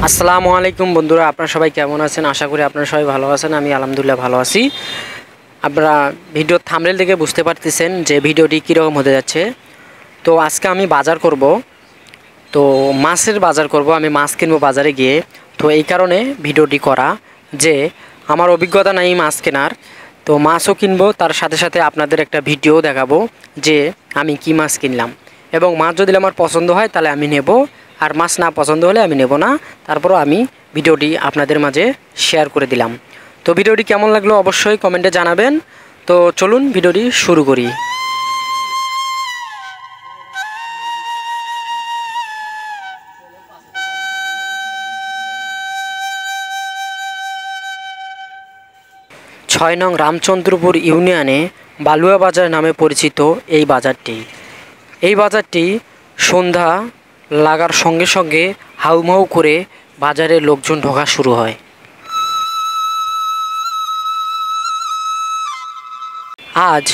আসসালামু আলাইকুম বন্ধুরা, আপনারা সবাই কেমন আছেন? আশা করি আপনারা সবাই ভালো আছেন। আমি আলহামদুলিল্লাহ ভালো আছি। আপনারা ভিডিওর থাম্বনেল দেখে বুঝতে পারতেছেন যে ভিডিওটি কীরকম হতে যাচ্ছে। তো আজকে আমি বাজার করব, তো মাছের বাজার করব। আমি মাছ কিনবো বাজারে গিয়ে। তো এই কারণে ভিডিওটি করা যে আমার অভিজ্ঞতা নাই মাছ কেনার, তো মাছও কিনবো, তার সাথে সাথে আপনাদের একটা ভিডিও দেখাবো যে আমি কি মাছ কিনলাম। এবং মাছ যদি আমার পছন্দ হয় তাহলে আমি নেব, আর মাছ না পছন্দ হলে আমি নেব না। তারপরও আমি ভিডিওটি আপনাদের মাঝে শেয়ার করে দিলাম। তো ভিডিওটি কেমন লাগলো অবশ্যই কমেন্টে জানাবেন। তো চলুন ভিডিওটি শুরু করি। ছয় নং রামচন্দ্রপুর ইউনিয়নে বালুয়া বাজার নামে পরিচিত এই বাজারটি সন্ধ্যা লাগার সঙ্গে সঙ্গে হাউমাউ করে বাজারে লোকজন ঢোকা শুরু হয়। আজ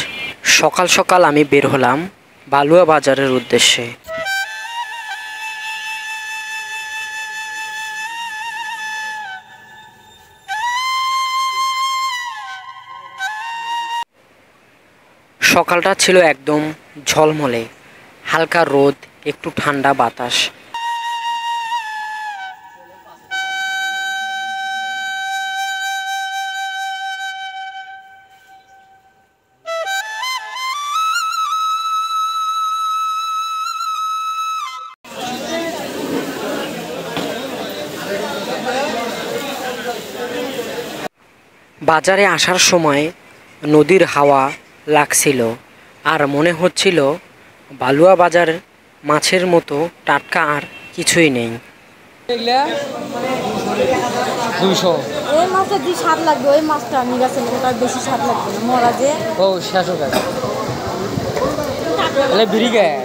সকাল সকাল আমি বের হলাম বালুয়া বাজারের উদ্দেশ্যে। সকালটা ছিল একদম ঝলমলে, হালকা রোদ, একটু ঠান্ডা বাতাস। বাজারে আসার সময় নদীর হাওয়া লাগছিল, আর মনে হচ্ছিল বালুয়া বাজার মাছের মতো টাটকা আর কিছুই নেই। এই মাছটা যে স্বাদ লাগবে ওই মাছটা আমি গেছে ওটা বেশি স্বাদ লাগবে না মরা যে ও শেষ হয়ে গেছে তাহলে বিড়ি গায়ে